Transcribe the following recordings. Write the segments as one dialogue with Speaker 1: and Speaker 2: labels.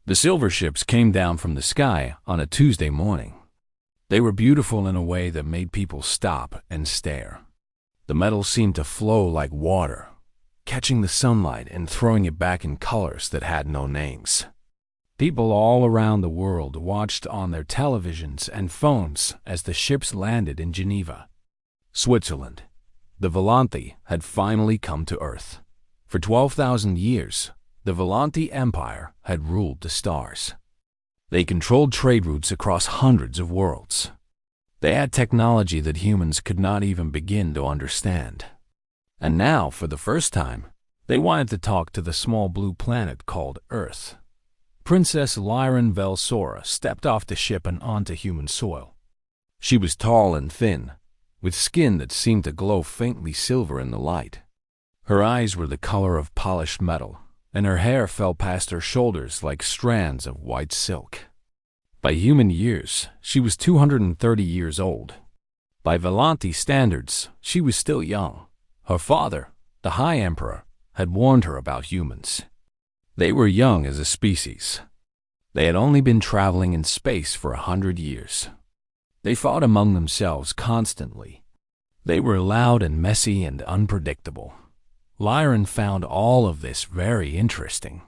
Speaker 1: The silver ships came down from the sky on a Tuesday morning. They were beautiful in a way that made people stop and stare. The metal seemed to flow like water, catching the sunlight and throwing it back in colors that had no names. People all around the world watched on their televisions and phones as the ships landed in Geneva, Switzerland. The Volanti had finally come to Earth. For 12,000 years, the Volanti Empire had ruled the stars. They controlled trade routes across hundreds of worlds. They had technology that humans could not even begin to understand. And now, for the first time, they wanted to talk to the small blue planet called Earth. Princess Lyran Velsora stepped off the ship and onto human soil. She was tall and thin, with skin that seemed to glow faintly silver in the light. Her eyes were the color of polished metal, and her hair fell past her shoulders like strands of white silk. By human years, she was 230 years old. By Volanti standards, she was still young. Her father, the High Emperor, had warned her about humans. They were young as a species. They had only been traveling in space for 100 years. They fought among themselves constantly. They were loud and messy and unpredictable. Lyran found all of this very interesting.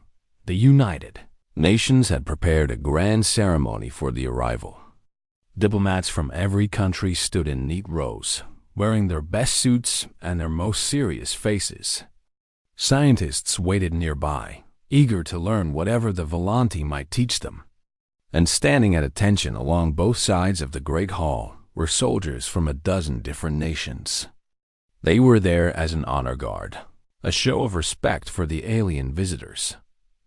Speaker 1: The United Nations had prepared a grand ceremony for the arrival. Diplomats from every country stood in neat rows, wearing their best suits and their most serious faces. Scientists waited nearby, eager to learn whatever the Volanti might teach them. And standing at attention along both sides of the great hall were soldiers from a dozen different nations. They were there as an honor guard, a show of respect for the alien visitors.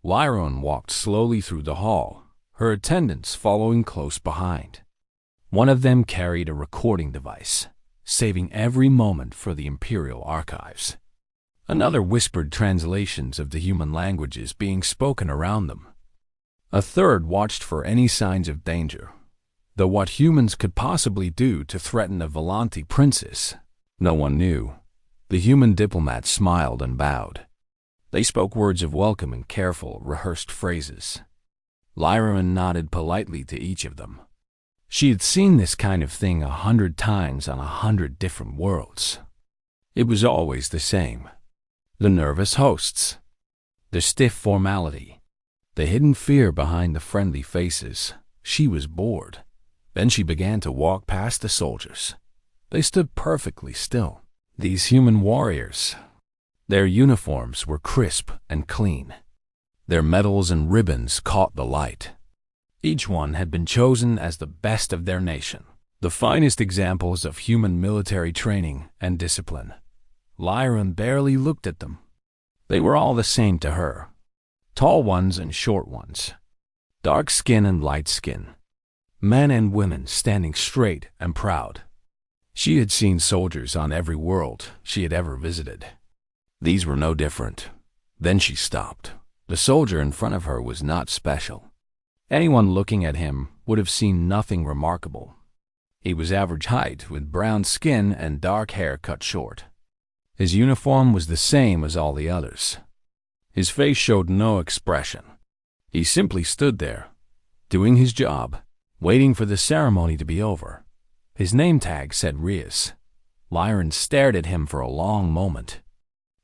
Speaker 1: Lyran walked slowly through the hall, her attendants following close behind. One of them carried a recording device, saving every moment for the Imperial archives. Another whispered translations of the human languages being spoken around them. A third watched for any signs of danger, though what humans could possibly do to threaten a Volanti princess, no one knew. The human diplomats smiled and bowed. They spoke words of welcome in careful, rehearsed phrases. Lyran nodded politely to each of them. She had seen this kind of thing 100 times on 100 different worlds. It was always the same. The nervous hosts, the stiff formality, the hidden fear behind the friendly faces. She was bored. Then she began to walk past the soldiers. They stood perfectly still. These human warriors. Their uniforms were crisp and clean. Their medals and ribbons caught the light. Each one had been chosen as the best of their nation, the finest examples of human military training and discipline. Lyran barely looked at them. They were all the same to her, tall ones and short ones, dark skin and light skin, men and women standing straight and proud. She had seen soldiers on every world she had ever visited. These were no different. Then she stopped. The soldier in front of her was not special. Anyone looking at him would have seen nothing remarkable. He was average height, with brown skin and dark hair cut short. His uniform was the same as all the others. His face showed no expression. He simply stood there, doing his job, waiting for the ceremony to be over. His name tag said Rias. Lyran stared at him for a long moment.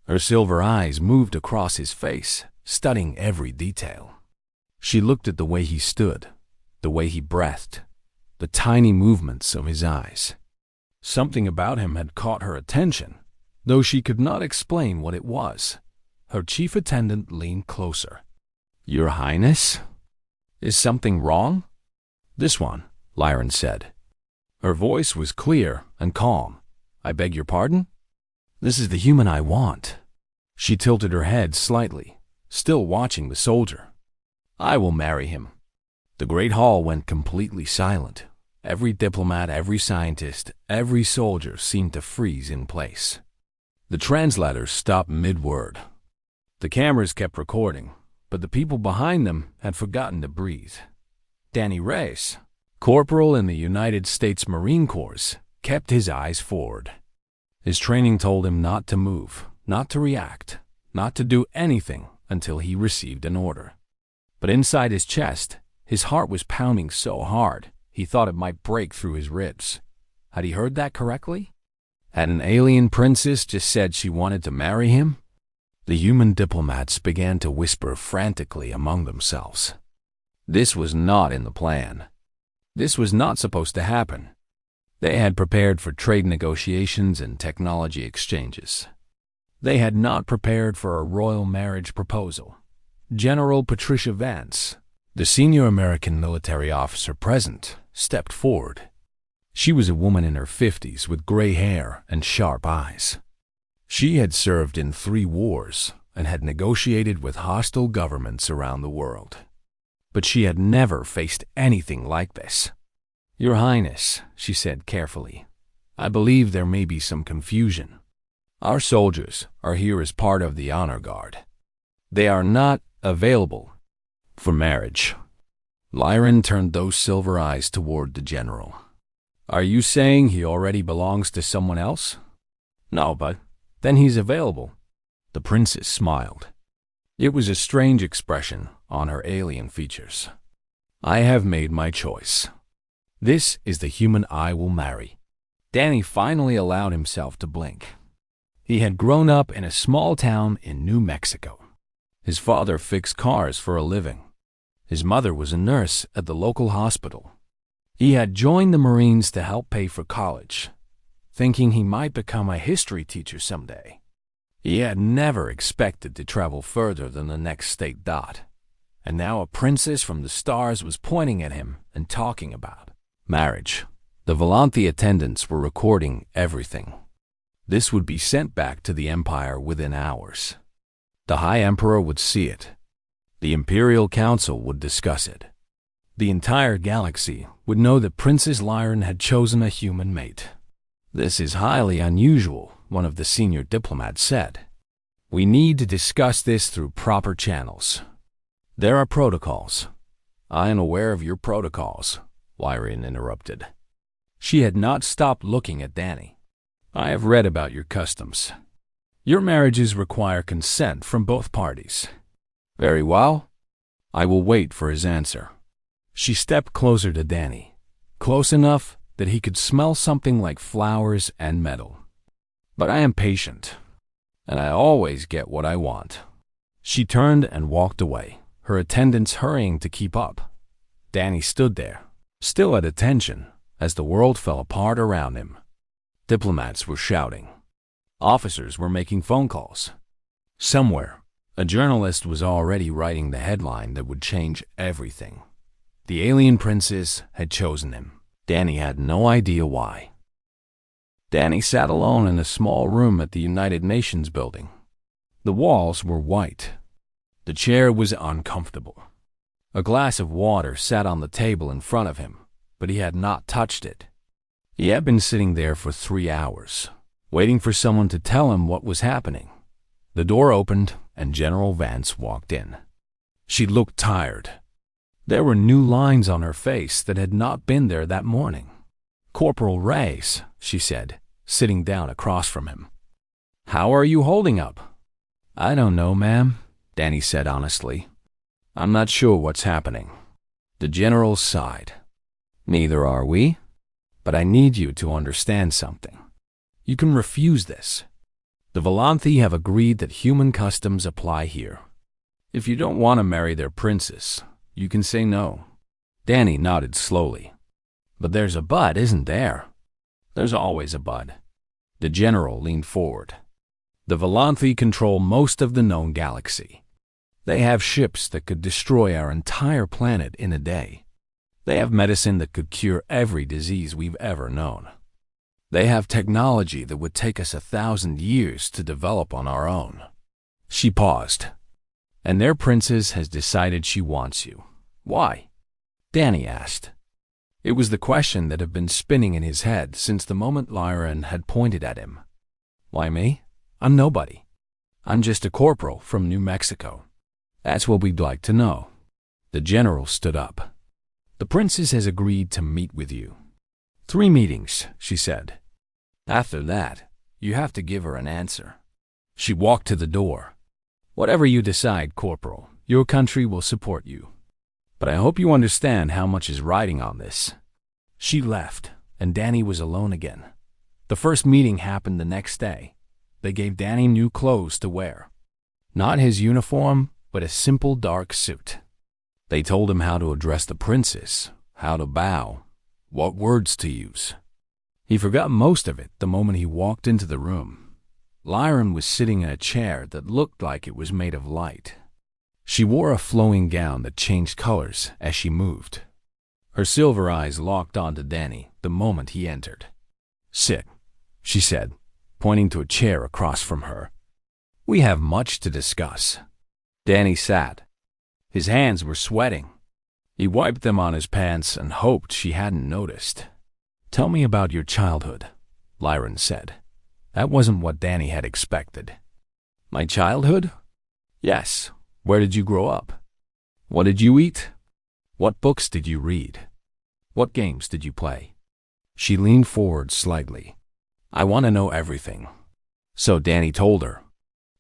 Speaker 1: Her silver eyes moved across his face, studying every detail. She looked at the way he stood, the way he breathed, the tiny movements of his eyes. Something about him had caught her attention, though she could not explain what it was. Her chief attendant leaned closer. "Your Highness? Is something wrong?" "This one," Lyran said. Her voice was clear and calm. "I beg your pardon? This is the human I want." She tilted her head slightly, still watching the soldier. "I will marry him." The great hall went completely silent. Every diplomat, every scientist, every soldier seemed to freeze in place. The translators stopped mid-word. The cameras kept recording, but the people behind them had forgotten to breathe. Danny Reyes, corporal in the United States Marine Corps, kept his eyes forward. His training told him not to move, not to react, not to do anything until he received an order. But inside his chest, his heart was pounding so hard, he thought it might break through his ribs. Had he heard that correctly? Had an alien princess just said she wanted to marry him? The human diplomats began to whisper frantically among themselves. This was not in the plan. This was not supposed to happen. They had prepared for trade negotiations and technology exchanges. They had not prepared for a royal marriage proposal. General Patricia Vance, the senior American military officer present, stepped forward. She was a woman in her 50s with gray hair and sharp eyes. She had served in 3 wars and had negotiated with hostile governments around the world. But she had never faced anything like this. "Your Highness," she said carefully, "I believe there may be some confusion. Our soldiers are here as part of the honor guard. They are not available for marriage." Lyran turned those silver eyes toward the general. "Are you saying he already belongs to someone else?" "No, but then he's available." The princess smiled. It was a strange expression on her alien features. "I have made my choice. This is the human I will marry." Danny finally allowed himself to blink. He had grown up in a small town in New Mexico. His father fixed cars for a living. His mother was a nurse at the local hospital. He had joined the Marines to help pay for college, thinking he might become a history teacher someday. He had never expected to travel further than the next state dot. And now a princess from the stars was pointing at him and talking about marriage. The Volanthi attendants were recording everything. This would be sent back to the Empire within hours. The High Emperor would see it. The Imperial Council would discuss it. The entire galaxy would know that Princess Lyran had chosen a human mate. "This is highly unusual," one of the senior diplomats said. "We need to discuss this through proper channels. There are protocols." "I am aware of your protocols," Lyran interrupted. She had not stopped looking at Danny. "I have read about your customs. Your marriages require consent from both parties." "Very well. I will wait for his answer." She stepped closer to Danny, close enough that he could smell something like flowers and metal. "But I am patient, and I always get what I want." She turned and walked away, her attendants hurrying to keep up. Danny stood there, still at attention, as the world fell apart around him. Diplomats were shouting. Officers were making phone calls. Somewhere, a journalist was already writing the headline that would change everything. The alien princess had chosen him. Danny had no idea why. Danny sat alone in a small room at the United Nations building. The walls were white. The chair was uncomfortable. A glass of water sat on the table in front of him, but he had not touched it. He had been sitting there for 3 hours, waiting for someone to tell him what was happening. The door opened, and General Vance walked in. She looked tired. There were new lines on her face that had not been there that morning. "Corporal Reyes," she said, sitting down across from him. "How are you holding up?" "I don't know, ma'am," Danny said honestly. "I'm not sure what's happening." The general sighed. "Neither are we. But I need you to understand something. You can refuse this. The Volanthi have agreed that human customs apply here. If you don't want to marry their princess, you can say no." Danny nodded slowly. "But there's a but, isn't there?" "There's always a but." The general leaned forward. "The Volanthi control most of the known galaxy. They have ships that could destroy our entire planet in a day. They have medicine that could cure every disease we've ever known. They have technology that would take us 1,000 years to develop on our own." She paused. "And their princess has decided she wants you. Why?" Danny asked. It was the question that had been spinning in his head since the moment Lyran had pointed at him. "Why me? I'm nobody. I'm just a corporal from New Mexico. That's what we'd like to know." The general stood up. "The princess has agreed to meet with you. 3 meetings," she said. "After that, you have to give her an answer." She walked to the door. "Whatever you decide, Corporal, your country will support you. But I hope you understand how much is riding on this." She left, and Danny was alone again. The first meeting happened the next day. They gave Danny new clothes to wear. Not his uniform, but a simple dark suit. They told him how to address the princess, how to bow, what words to use. He forgot most of it the moment he walked into the room. Lyran was sitting in a chair that looked like it was made of light. She wore a flowing gown that changed colors as she moved. Her silver eyes locked onto Danny the moment he entered. "Sit," she said, pointing to a chair across from her. "We have much to discuss." Danny sat. His hands were sweating. He wiped them on his pants and hoped she hadn't noticed. "Tell me about your childhood," Lyran said. That wasn't what Danny had expected. "My childhood?" "Yes. Where did you grow up? What did you eat? What books did you read? What games did you play?" She leaned forward slightly. "I want to know everything." So Danny told her.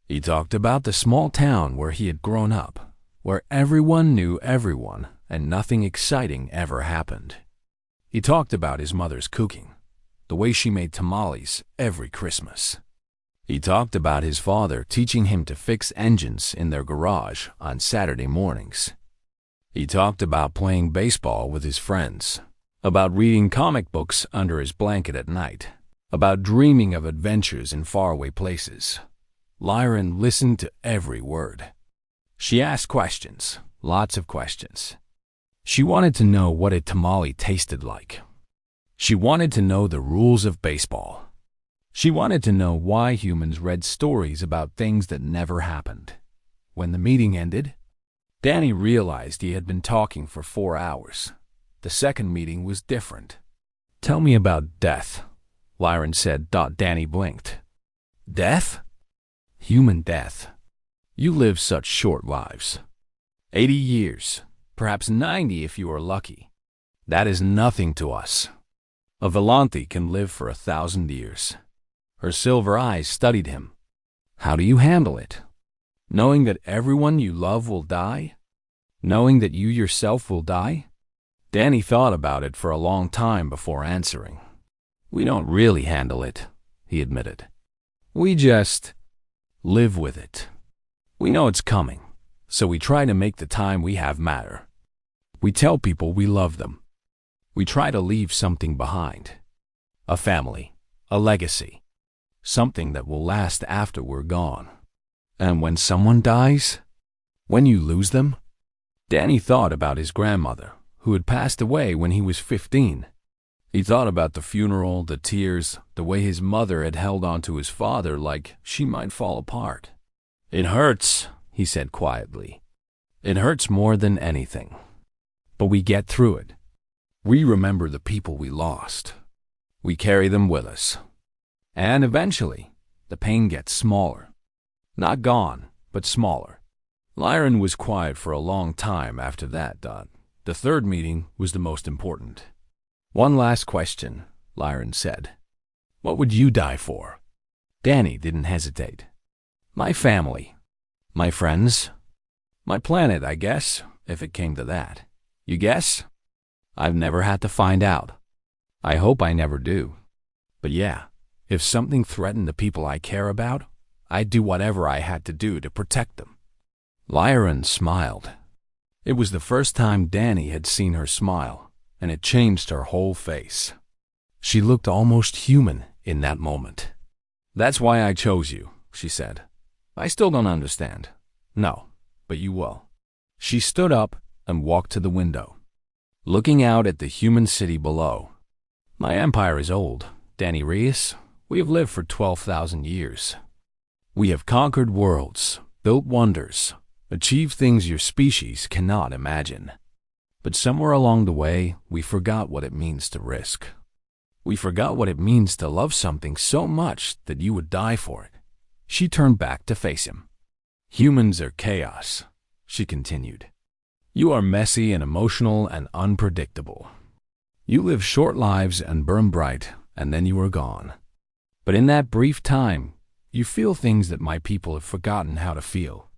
Speaker 1: He talked about the small town where he had grown up, where everyone knew everyone and nothing exciting ever happened. He talked about his mother's cooking, the way she made tamales every Christmas. He talked about his father teaching him to fix engines in their garage on Saturday mornings. He talked about playing baseball with his friends, about reading comic books under his blanket at night, about dreaming of adventures in faraway places. Lyran listened to every word. She asked questions, lots of questions. She wanted to know what a tamale tasted like. She wanted to know the rules of baseball. She wanted to know why humans read stories about things that never happened. When the meeting ended, Danny realized he had been talking for 4 hours. The second meeting was different. "Tell me about death," Lyran said. Danny blinked. "Death?" "Human death. You live such short lives. 80 years, perhaps 90 if you are lucky. That is nothing to us. A Volante can live for 1,000 years. Her silver eyes studied him. "How do you handle it? Knowing that everyone you love will die? Knowing that you yourself will die?" Danny thought about it for a long time before answering. "We don't really handle it," he admitted. "We just live with it. We know it's coming, so we try to make the time we have matter. We tell people we love them. We try to leave something behind. A family, a legacy, something that will last after we're gone. And when someone dies, when you lose them..." Danny thought about his grandmother, who had passed away when he was 15. He thought about the funeral, the tears, the way his mother had held on to his father like she might fall apart. "It hurts," he said quietly. "It hurts more than anything. But we get through it. We remember the people we lost. We carry them with us. And eventually, the pain gets smaller. Not gone, but smaller." Lyran was quiet for a long time after that. The third meeting was the most important. "One last question," Lyran said. "What would you die for?" Danny didn't hesitate. "My family. My friends. My planet, I guess, if it came to that. You guess? I've never had to find out. I hope I never do. But yeah, if something threatened the people I care about, I'd do whatever I had to do to protect them." Lyran smiled. It was the first time Danny had seen her smile, and it changed her whole face. She looked almost human in that moment. "That's why I chose you," she said. "I still don't understand." "No, but you will." She stood up and walked to the window, looking out at the human city below. "My empire is old, Danny Reyes. We have lived for 12,000 years. We have conquered worlds, built wonders, achieved things your species cannot imagine. But somewhere along the way, we forgot what it means to risk. We forgot what it means to love something so much that you would die for it." She turned back to face him. "Humans are chaos," she continued. "You are messy and emotional and unpredictable. You live short lives and burn bright, and then you are gone. But in that brief time, you feel things that my people have forgotten how to feel.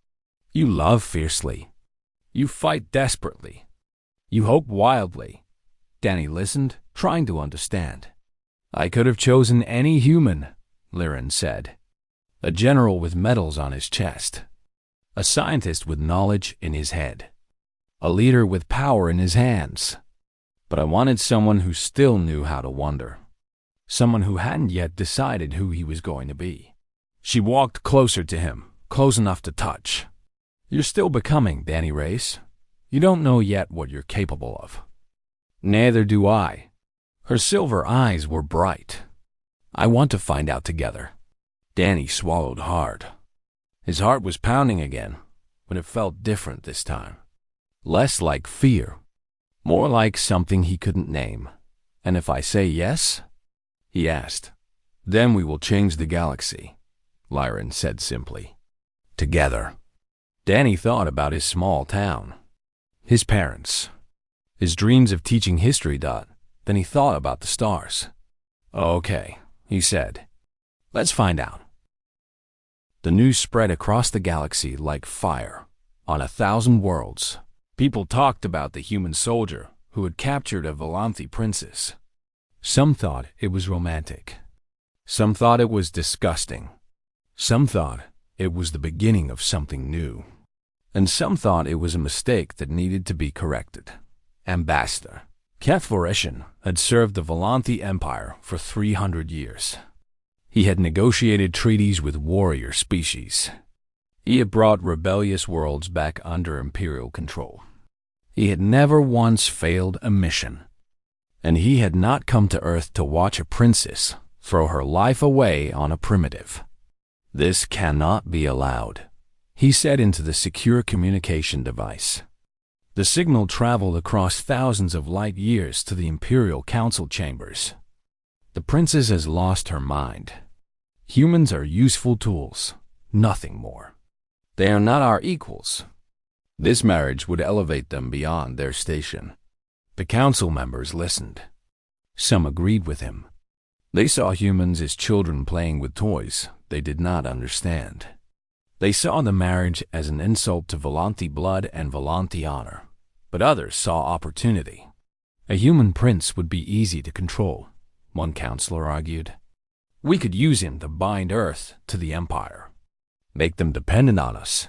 Speaker 1: You love fiercely. You fight desperately. You hope wildly. Danny listened, trying to understand. I could have chosen any human, Lyran said. A general with medals on his chest. A scientist with knowledge in his head. A leader with power in his hands. But I wanted someone who still knew how to wonder. Someone who hadn't yet decided who he was going to be. She walked closer to him, close enough to touch. You're still becoming, Danny Race. You don't know yet what you're capable of. Neither do I. Her silver eyes were bright. I want to find out together. Danny swallowed hard. His heart was pounding again, but it felt different this time. Less like fear, more like something he couldn't name. And if I say yes? He asked. Then we will change the galaxy, Lyran said simply. Together. Danny thought about his small town, his parents, his dreams of teaching history. Then he thought about the stars. Okay, he said. Let's find out. The news spread across the galaxy like fire. On 1,000 worlds, people talked about the human soldier who had captured a Volanthi princess. Some thought it was romantic. Some thought it was disgusting. Some thought it was the beginning of something new. And some thought it was a mistake that needed to be corrected. Ambassador Kethlorishan had served the Volanthi Empire for 300 years. He had negotiated treaties with warrior species. He had brought rebellious worlds back under imperial control. He had never once failed a mission. And he had not come to Earth to watch a princess throw her life away on a primitive. This cannot be allowed, he said into the secure communication device. The signal traveled across thousands of light years to the Imperial Council chambers. The princess has lost her mind. Humans are useful tools, nothing more. They are not our equals. This marriage would elevate them beyond their station. The council members listened. Some agreed with him. They saw humans as children playing with toys they did not understand. They saw the marriage as an insult to Volanthi blood and Volanthi honor. But others saw opportunity. A human prince would be easy to control, one counselor argued. We could use him to bind Earth to the Empire. Make them dependent on us.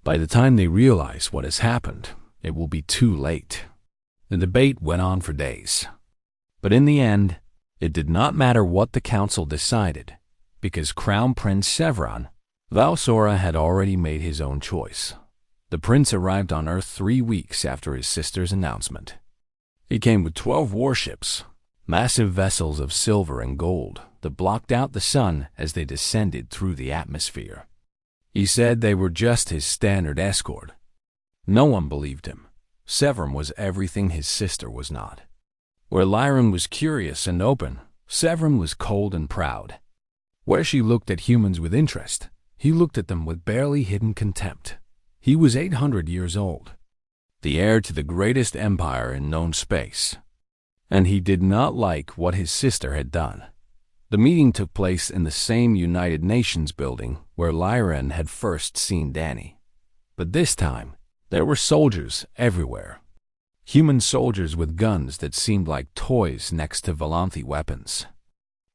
Speaker 1: By the time they realize what has happened, it will be too late. The debate went on for days. But in the end, it did not matter what the council decided, because Crown Prince Severon Valsora had already made his own choice. The prince arrived on Earth 3 weeks after his sister's announcement. He came with 12 warships, massive vessels of silver and gold that blocked out the sun as they descended through the atmosphere. He said they were just his standard escort. No one believed him. Severin was everything his sister was not. Where Lyran was curious and open, Severin was cold and proud. Where she looked at humans with interest, he looked at them with barely hidden contempt. He was 800 years old, the heir to the greatest empire in known space. And he did not like what his sister had done. The meeting took place in the same United Nations building where Lyran had first seen Danny. But this time, there were soldiers everywhere. Human soldiers with guns that seemed like toys next to Volanthi weapons.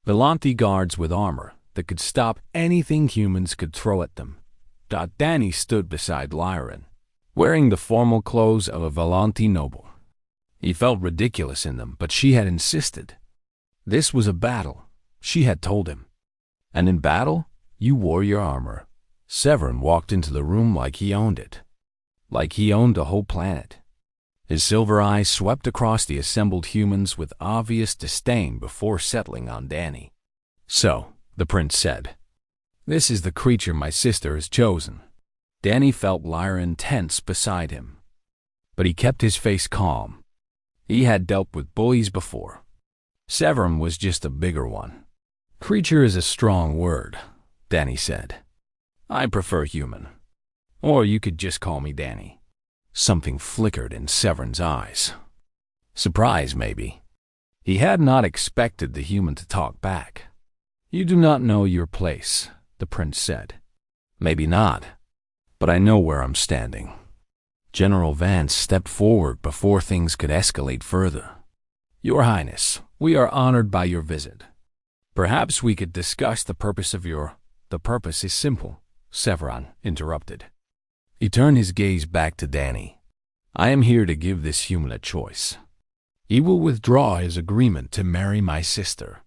Speaker 1: Volanthi guards with armor that could stop anything humans could throw at them. Danny stood beside Lyran, wearing the formal clothes of a Volanthi noble. He felt ridiculous in them, but she had insisted. This was a battle, she had told him. And in battle, you wore your armor. Severin walked into the room like he owned it. Like he owned a whole planet. His silver eyes swept across the assembled humans with obvious disdain before settling on Danny. So, the prince said, "This is the creature my sister has chosen." Danny felt Lyran tense beside him. But he kept his face calm. He had dealt with bullies before. Severin was just a bigger one. "Creature is a strong word," Danny said. "I prefer human. Or you could just call me Danny." Something flickered in Severin's eyes. Surprise, maybe. He had not expected the human to talk back. "You do not know your place," the prince said. "Maybe not, but I know where I'm standing." General Vance stepped forward before things could escalate further. Your Highness, we are honored by your visit. Perhaps we could discuss the purpose of your— The purpose is simple, Severon interrupted. He turned his gaze back to Danny. I am here to give this human a choice. He will withdraw his agreement to marry my sister.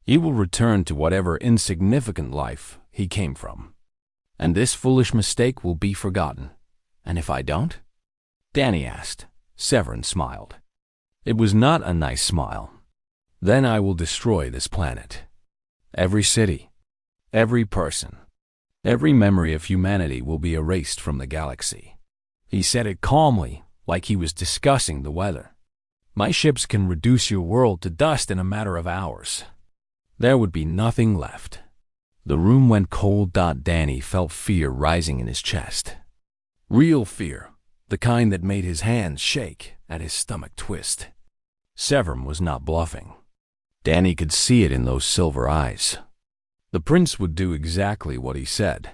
Speaker 1: He will return to whatever insignificant life he came from. And this foolish mistake will be forgotten. And if I don't? Danny asked. Severin smiled. It was not a nice smile. Then I will destroy this planet. Every city, every person, every memory of humanity will be erased from the galaxy. He said it calmly, like he was discussing the weather. My ships can reduce your world to dust in a matter of hours. There would be nothing left. The room went cold. Danny felt fear rising in his chest. Real fear, the kind that made his hands shake and his stomach twist. Severin was not bluffing. Danny could see it in those silver eyes. The prince would do exactly what he said,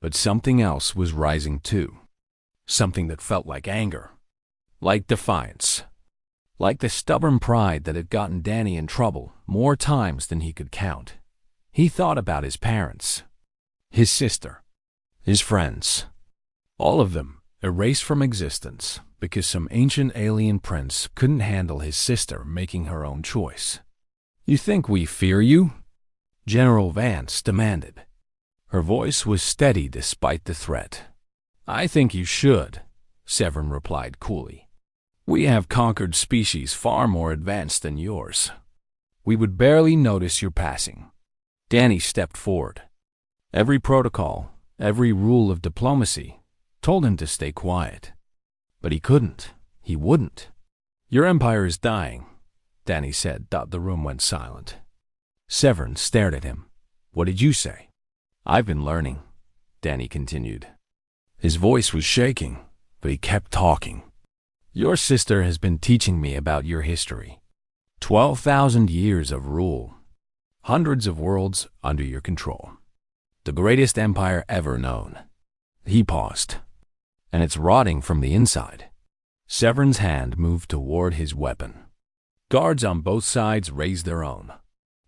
Speaker 1: but something else was rising too. Something that felt like anger, like defiance, like the stubborn pride that had gotten Danny in trouble more times than he could count. He thought about his parents, his sister, his friends, all of them erased from existence because some ancient alien prince couldn't handle his sister making her own choice. You think we fear you? General Vance demanded. Her voice was steady despite the threat. I think you should, Severin replied coolly. We have conquered species far more advanced than yours. We would barely notice your passing. Danny stepped forward. Every protocol, every rule of diplomacy told him to stay quiet. But he couldn't. He wouldn't. Your empire is dying, Danny said. The room went silent. Severin stared at him. What did you say? I've been learning, Danny continued. His voice was shaking, but he kept talking. Your sister has been teaching me about your history. 12,000 years of rule. Hundreds of worlds under your control. The greatest empire ever known. He paused. And it's rotting from the inside. Severin's hand moved toward his weapon. Guards on both sides raised their own.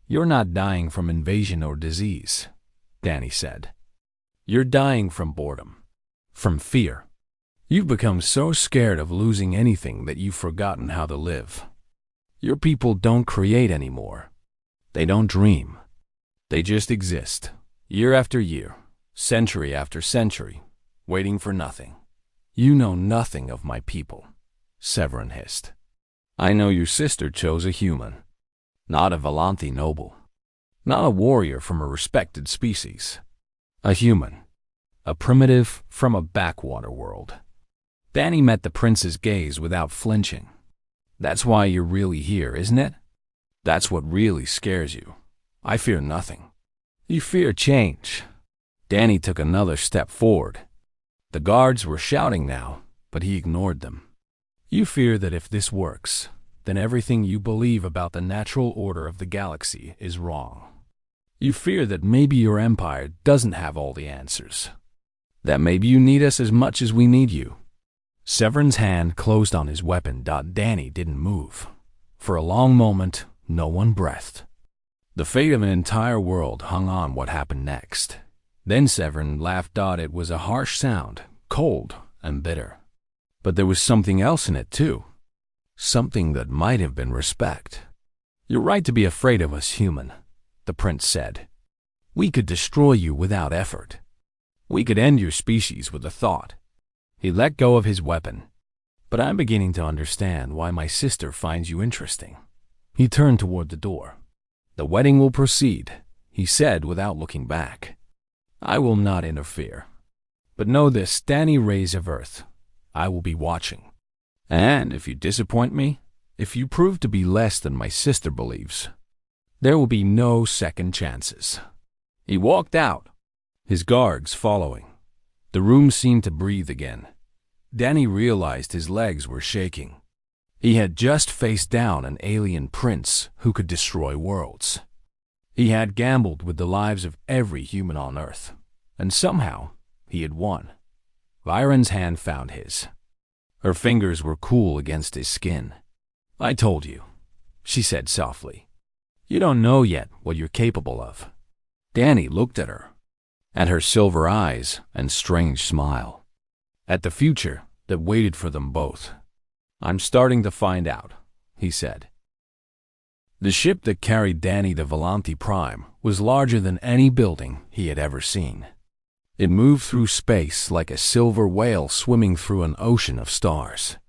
Speaker 1: You're not dying from invasion or disease, Danny said. You're dying from boredom, from fear. You've become so scared of losing anything that you've forgotten how to live. Your people don't create anymore. They don't dream. They just exist, year after year, century after century, waiting for nothing. You know nothing of my people, Severin hissed. I know your sister chose a human, not a Valanthi noble, not a warrior from a respected species. A human, a primitive from a backwater world. Danny met the prince's gaze without flinching. That's why you're really here, isn't it? That's what really scares you. I fear nothing. You fear change. Danny took another step forward. The guards were shouting now, but he ignored them. You fear that if this works, then everything you believe about the natural order of the galaxy is wrong. You fear that maybe your empire doesn't have all the answers. That maybe you need us as much as we need you. Severin's hand closed on his weapon. Danny didn't move. For a long moment, no one breathed. The fate of an entire world hung on what happened next. Then Severin laughed. It was a harsh sound, cold and bitter. But there was something else in it too. Something that might have been respect. You're right to be afraid of us, human, the prince said. We could destroy you without effort. We could end your species with a thought. He let go of his weapon. But I'm beginning to understand why my sister finds you interesting. He turned toward the door. The wedding will proceed, he said without looking back. I will not interfere. But know this, Danny Rays of Earth, I will be watching. And if you disappoint me, if you prove to be less than my sister believes, there will be no second chances. He walked out, his guards following. The room seemed to breathe again. Danny realized his legs were shaking. He had just faced down an alien prince who could destroy worlds. He had gambled with the lives of every human on Earth, and somehow he had won. Byron's hand found his. Her fingers were cool against his skin. "I told you," she said softly. "You don't know yet what you're capable of." Danny looked at her silver eyes and strange smile, at the future that waited for them both. "I'm starting to find out," he said. The ship that carried Danny to Volanti Prime was larger than any building he had ever seen. It moved through space like a silver whale swimming through an ocean of stars.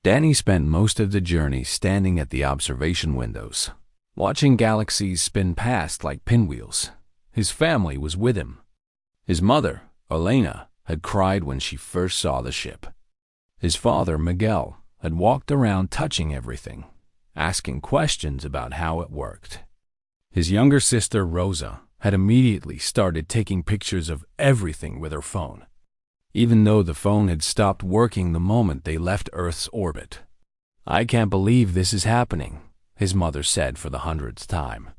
Speaker 1: Danny spent most of the journey standing at the observation windows, watching galaxies spin past like pinwheels. His family was with him. His mother, Elena, had cried when she first saw the ship. His father, Miguel, had walked around touching everything, asking questions about how it worked. His younger sister, Rosa, had immediately started taking pictures of everything with her phone, even though the phone had stopped working the moment they left Earth's orbit. "I can't believe this is happening," his mother said for the 100th time.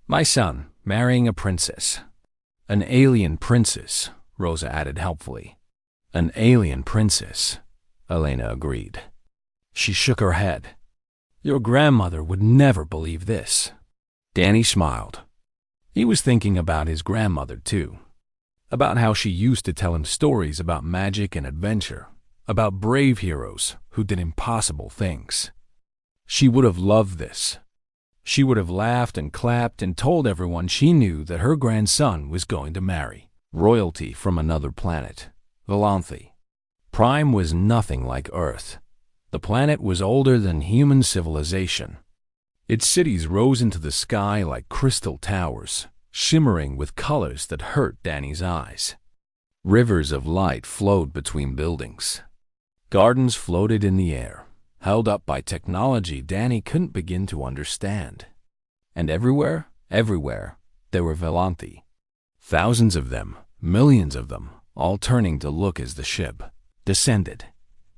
Speaker 1: "My son marrying a princess." "An alien princess," Rosa added helpfully. "An alien princess," Elena agreed. She shook her head. "Your grandmother would never believe this." Danny smiled. He was thinking about his grandmother, too. About how she used to tell him stories about magic and adventure, about brave heroes who did impossible things. She would have loved this. She would have laughed and clapped and told everyone she knew that her grandson was going to marry royalty from another planet, Volanthi. Prime was nothing like Earth. The planet was older than human civilization. Its cities rose into the sky like crystal towers, shimmering with colors that hurt Danny's eyes. Rivers of light flowed between buildings. Gardens floated in the air, held up by technology Danny couldn't begin to understand. And everywhere, there were Volanthi. Thousands of them, millions of them, all turning to look as the ship descended.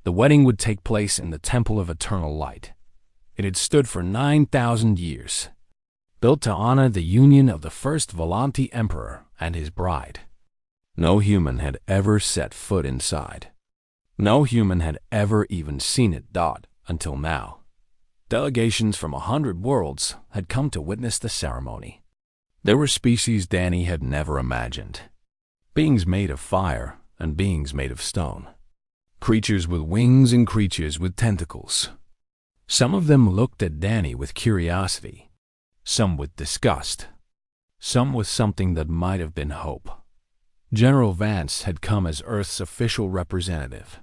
Speaker 1: The wedding would take place in the Temple of Eternal Light. It had stood for 9,000 years, built to honor the union of the first Volanti emperor and his bride. No human had ever set foot inside. No human had ever even seen it until now. Delegations from 100 worlds had come to witness the ceremony. There were species Danny had never imagined. Beings made of fire and beings made of stone. Creatures with wings and creatures with tentacles. Some of them looked at Danny with curiosity, some with disgust, some with something that might have been hope. General Vance had come as Earth's official representative.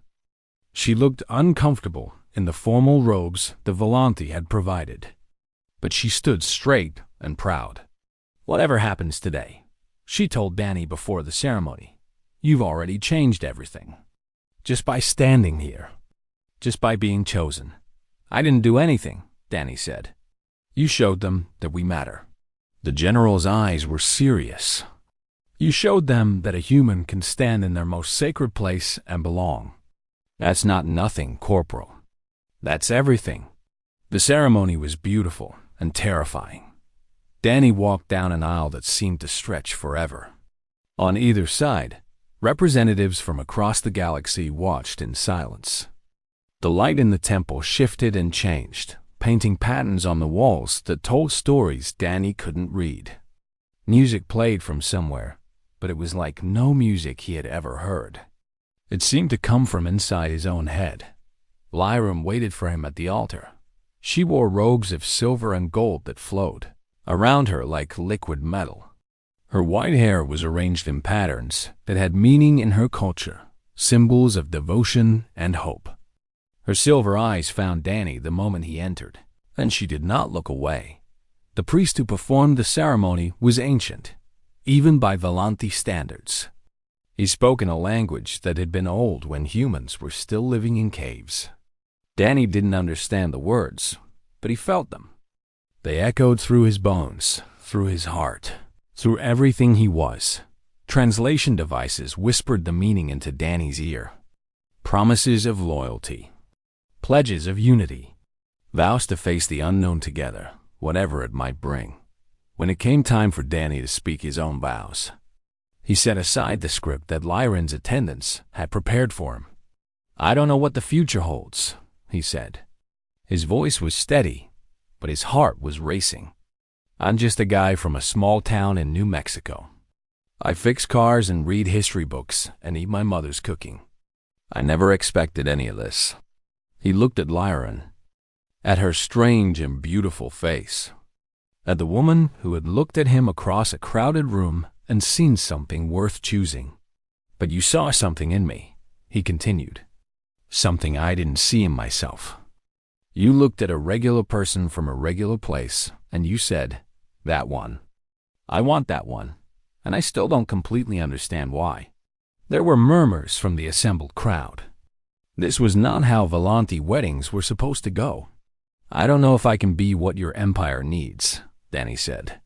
Speaker 1: She looked uncomfortable in the formal robes the Volanti had provided, but she stood straight and proud. "Whatever happens today," she told Danny before the ceremony, "you've already changed everything. Just by standing here, just by being chosen." "I didn't do anything," Danny said. "You showed them that we matter." The general's eyes were serious. "You showed them that a human can stand in their most sacred place and belong. That's not nothing, Corporal. That's everything." The ceremony was beautiful and terrifying. Danny walked down an aisle that seemed to stretch forever. On either side, representatives from across the galaxy watched in silence. The light in the temple shifted and changed, painting patterns on the walls that told stories Danny couldn't read. Music played from somewhere, but it was like no music he had ever heard. It seemed to come from inside his own head. Lyram waited for him at the altar. She wore robes of silver and gold that flowed around her like liquid metal. Her white hair was arranged in patterns that had meaning in her culture, symbols of devotion and hope. Her silver eyes found Danny the moment he entered, and she did not look away. The priest who performed the ceremony was ancient, even by Volanti standards. He spoke in a language that had been old when humans were still living in caves. Danny didn't understand the words, but he felt them. They echoed through his bones, through his heart, through everything he was. Translation devices whispered the meaning into Danny's ear. Promises of loyalty. Pledges of unity, vows to face the unknown together, whatever it might bring. When it came time for Danny to speak his own vows, he set aside the script that Lyran's attendants had prepared for him. I don't know what the future holds, he said. His voice was steady, but his heart was racing. I'm just a guy from a small town in New Mexico. I fix cars and read history books and eat my mother's cooking. I never expected any of this. He looked at Lyran, at her strange and beautiful face, at the woman who had looked at him across a crowded room and seen something worth choosing. But you saw something in me, he continued. Something I didn't see in myself. You looked at a regular person from a regular place, and you said, that one. I want that one, and I still don't completely understand why. There were murmurs from the assembled crowd. This was not how Volanti weddings were supposed to go. I don't know if I can be what your empire needs, Danny said.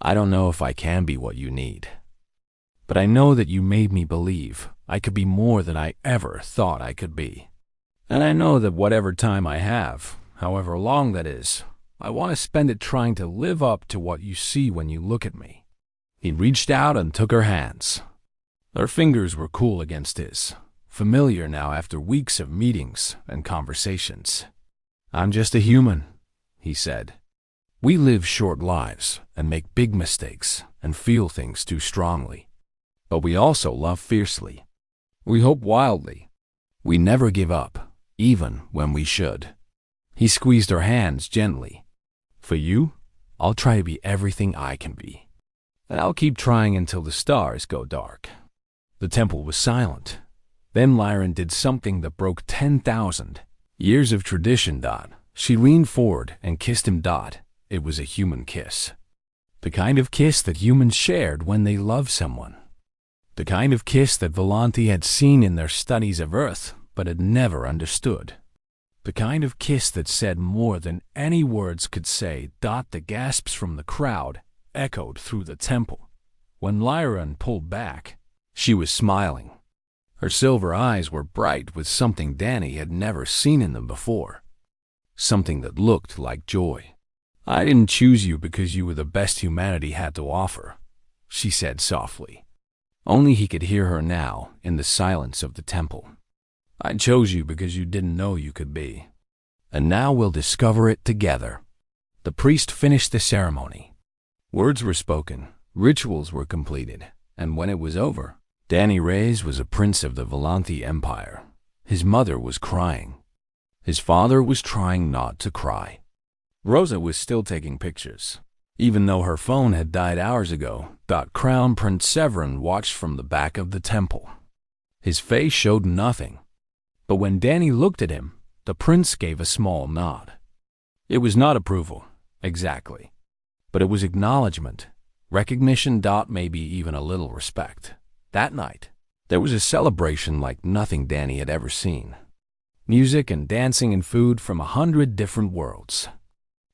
Speaker 1: I don't know if I can be what you need. But I know that you made me believe I could be more than I ever thought I could be. And I know that whatever time I have, however long that is, I want to spend it trying to live up to what you see when you look at me. He reached out and took her hands. Her fingers were cool against his, familiar now after weeks of meetings and conversations. I'm just a human, he said. We live short lives and make big mistakes and feel things too strongly. But we also love fiercely. We hope wildly. We never give up, even when we should. He squeezed her hands gently. For you, I'll try to be everything I can be. And I'll keep trying until the stars go dark. The temple was silent. Then Lyran did something that broke 10,000 years of tradition. She leaned forward and kissed him. It was a human kiss. The kind of kiss that humans shared when they loved someone. The kind of kiss that Volanti had seen in their studies of Earth, but had never understood. The kind of kiss that said more than any words could say. The gasps from the crowd echoed through the temple. When Lyran pulled back, she was smiling. Her silver eyes were bright with something Danny had never seen in them before. Something that looked like joy. I didn't choose you because you were the best humanity had to offer, she said softly. Only he could hear her now in the silence of the temple. I chose you because you didn't know you could be. And now we'll discover it together. The priest finished the ceremony. Words were spoken, rituals were completed, and when it was over, Danny Reyes was a prince of the Volanti Empire. His mother was crying. His father was trying not to cry. Rosa was still taking pictures. Even though her phone had died hours ago, Crown Prince Severin watched from the back of the temple. His face showed nothing. But when Danny looked at him, the prince gave a small nod. It was not approval, exactly. But it was acknowledgement, recognition. Maybe even a little respect. That night, there was a celebration like nothing Danny had ever seen. Music and dancing and food from 100 different worlds.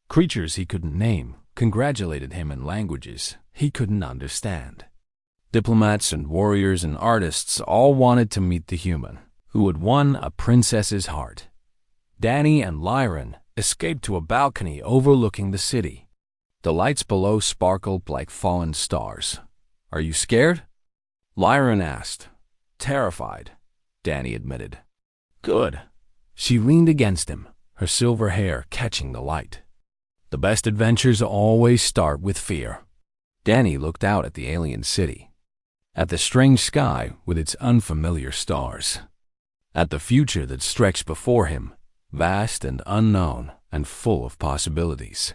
Speaker 1: Creatures he couldn't name congratulated him in languages he couldn't understand. Diplomats and warriors and artists all wanted to meet the human who had won a princess's heart. Danny and Lyran escaped to a balcony overlooking the city. The lights below sparkled like fallen stars. Are you scared? Lyran asked. Terrified, Danny admitted. Good. She leaned against him, her silver hair catching the light. The best adventures always start with fear. Danny looked out at the alien city, at the strange sky with its unfamiliar stars, at the future that stretched before him, vast and unknown and full of possibilities.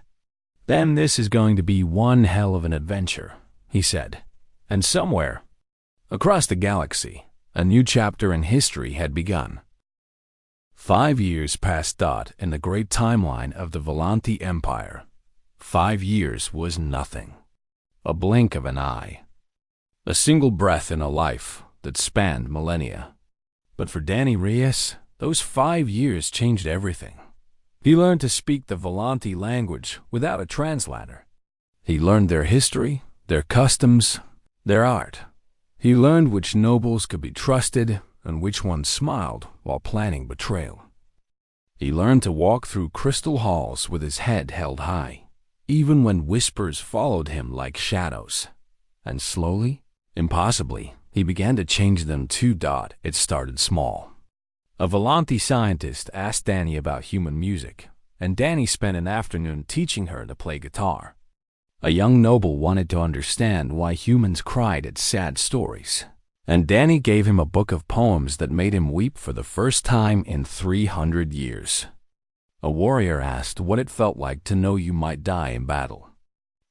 Speaker 1: Then this is going to be one hell of an adventure, he said. And somewhere, across the galaxy, a new chapter in history had begun. 5 years passed in the great timeline of the Volanti Empire. 5 years was nothing. A blink of an eye. A single breath in a life that spanned millennia. But for Danny Reyes, those 5 years changed everything. He learned to speak the Volanti language without a translator. He learned their history, their customs, their art. He learned which nobles could be trusted and which ones smiled while planning betrayal. He learned to walk through crystal halls with his head held high, even when whispers followed him like shadows. And slowly, impossibly, he began to change them too. It started small. A Volanti scientist asked Danny about human music, and Danny spent an afternoon teaching her to play guitar. A young noble wanted to understand why humans cried at sad stories, and Danny gave him a book of poems that made him weep for the first time in 300 years. A warrior asked what it felt like to know you might die in battle,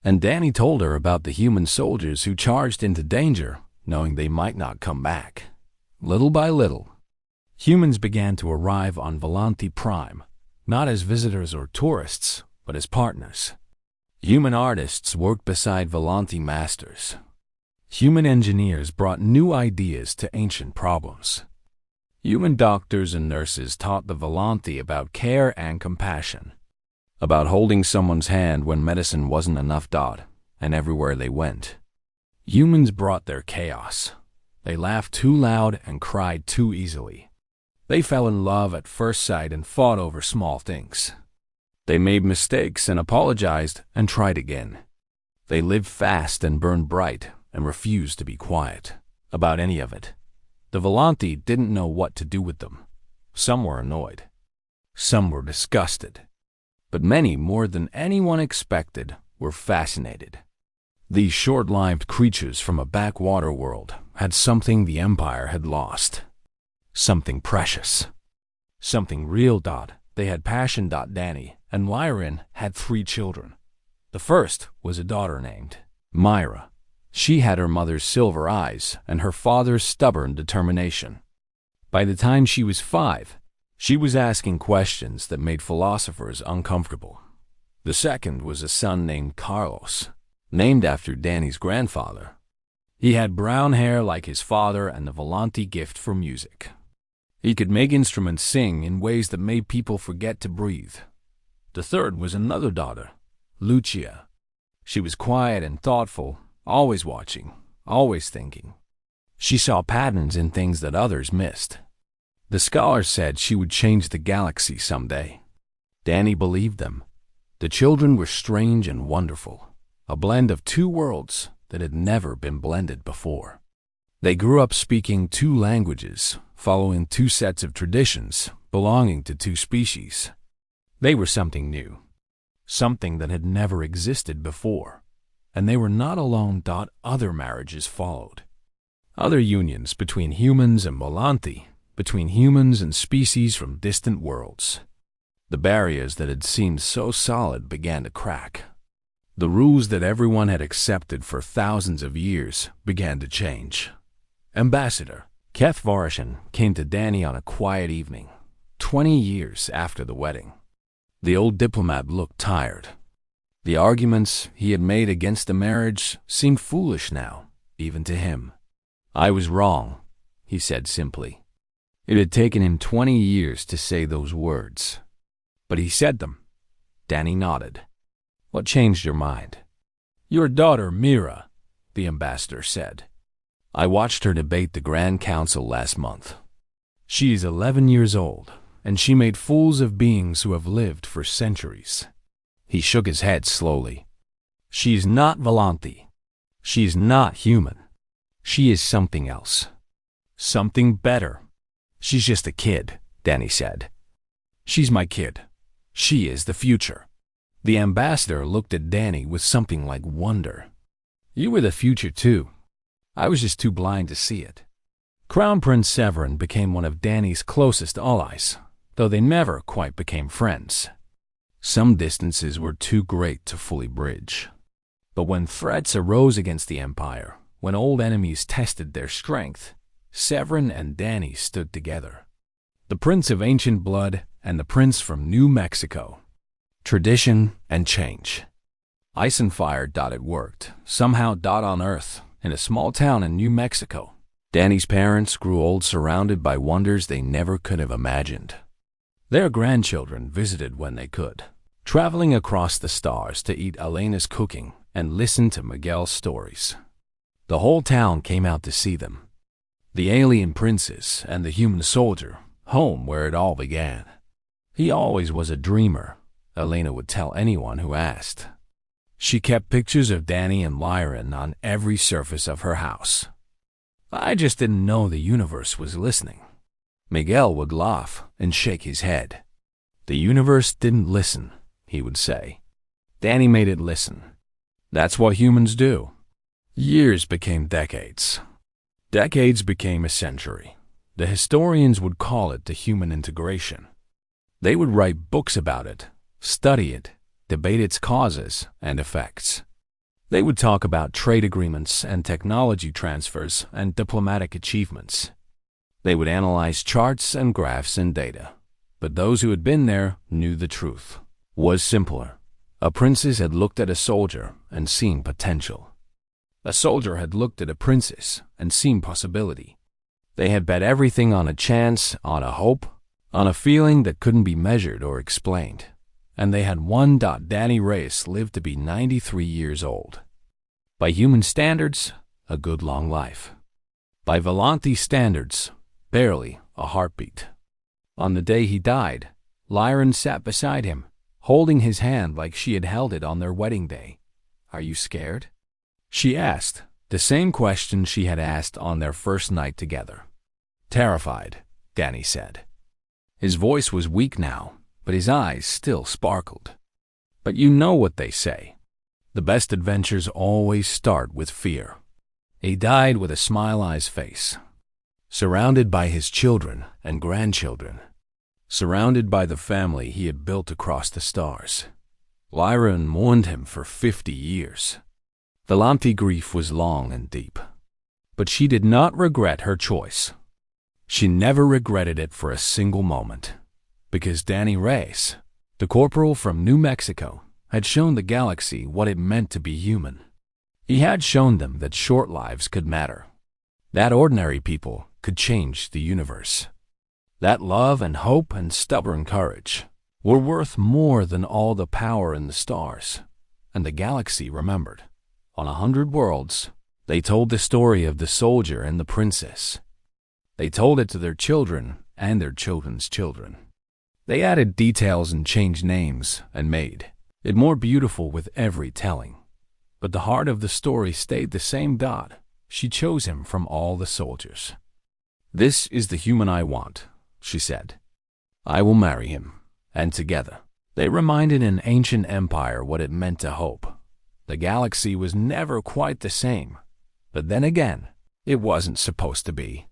Speaker 1: and Danny told her about the human soldiers who charged into danger, knowing they might not come back. Little by little, humans began to arrive on Volanti Prime, not as visitors or tourists, but as partners. Human artists worked beside Volanti masters. Human engineers brought new ideas to ancient problems. Human doctors and nurses taught the Volanti about care and compassion, about holding someone's hand when medicine wasn't enough, and everywhere they went. Humans brought their chaos. They laughed too loud and cried too easily. They fell in love at first sight and fought over small things. They made mistakes and apologized and tried again. They lived fast and burned bright and refused to be quiet about any of it. The Volanti didn't know what to do with them. Some were annoyed. Some were disgusted. But many, more than anyone expected, were fascinated. These short-lived creatures from a backwater world had something the Empire had lost. Something precious. Something real. They had passion. Danny and Lyran had 3 children. The first was a daughter named Myra. She had her mother's silver eyes and her father's stubborn determination. By the time she was 5, she was asking questions that made philosophers uncomfortable. The second was a son named Carlos, named after Danny's grandfather. He had brown hair like his father and the Volanti gift for music. He could make instruments sing in ways that made people forget to breathe. The third was another daughter, Lucia. She was quiet and thoughtful, always watching, always thinking. She saw patterns in things that others missed. The scholars said she would change the galaxy someday. Danny believed them. The children were strange and wonderful, a blend of 2 worlds that had never been blended before. They grew up speaking 2 languages, following 2 sets of traditions, belonging to 2 species. They were something new, something that had never existed before. And they were not alone. Other marriages followed. Other unions between humans and Volanti, between humans and species from distant worlds. The barriers that had seemed so solid began to crack. The rules that everyone had accepted for thousands of years began to change. Ambassador Keth Varishan came to Danny on a quiet evening, 20 years after the wedding. The old diplomat looked tired. The arguments he had made against the marriage seemed foolish now, even to him. "I was wrong," he said simply. It had taken him 20 years to say those words. But he said them. Danny nodded. "What changed your mind?" "Your daughter, Mira," the ambassador said. "I watched her debate the Grand Council last month. She is 11 years old, and she made fools of beings who have lived for centuries." He shook his head slowly. "She's not Volanti. She's not human. She is something else. Something better. She's just a kid," Danny said. "She's my kid. She is the future." The ambassador looked at Danny with something like wonder. "You were the future too. I was just too blind to see it." Crown Prince Severin became one of Danny's closest allies, though they never quite became friends. Some distances were too great to fully bridge. But when threats arose against the Empire, when old enemies tested their strength, Severin and Danny stood together. The Prince of Ancient Blood and the Prince from New Mexico. Tradition and change. Ice and fire. It worked, somehow. On Earth, in a small town in New Mexico. Danny's parents grew old, surrounded by wonders they never could have imagined. Their grandchildren visited when they could, traveling across the stars to eat Elena's cooking and listen to Miguel's stories. The whole town came out to see them. The alien princess and the human soldier, home where it all began. He always was a dreamer, Elena would tell anyone who asked. She kept pictures of Danny and Lyran on every surface of her house. "I just didn't know the universe was listening." Miguel would laugh and shake his head. The universe didn't listen, he would say. Danny made it listen. That's what humans do. Years became decades. Decades became a century. The historians would call it the human integration. They would write books about it, study it, debate its causes and effects. They would talk about trade agreements and technology transfers and diplomatic achievements. They would analyze charts and graphs and data. But those who had been there knew the truth. Was simpler. A princess had looked at a soldier and seen potential. A soldier had looked at a princess and seen possibility. They had bet everything on a chance, on a hope, on a feeling that couldn't be measured or explained. And they had won. Danny Reyes lived to be 93 years old. By human standards, a good long life. By Volante standards, barely a heartbeat. On the day he died, Lyran sat beside him, holding his hand like she had held it on their wedding day. "Are you scared?" She asked, the same question she had asked on their first night together. "Terrified," Danny said. His voice was weak now, but his eyes still sparkled. "But you know what they say. The best adventures always start with fear." He died with a smile on his face, surrounded by his children and grandchildren, surrounded by the family he had built across the stars. Lyran mourned him for 50 years. Volante grief was long and deep, but she did not regret her choice. She never regretted it for a single moment, because Danny Reyes, the corporal from New Mexico, had shown the galaxy what it meant to be human. He had shown them that short lives could matter, that ordinary people could change the universe, that love and hope and stubborn courage were worth more than all the power in the stars. And the galaxy remembered. On 100 worlds, they told the story of the soldier and the princess. They told it to their children and their children's children. They added details and changed names and made it more beautiful with every telling. But the heart of the story stayed the same. She chose him from all the soldiers. "This is the human I want," she said. "I will marry him." And together, they reminded an ancient empire what it meant to hope. The galaxy was never quite the same. But then again, it wasn't supposed to be.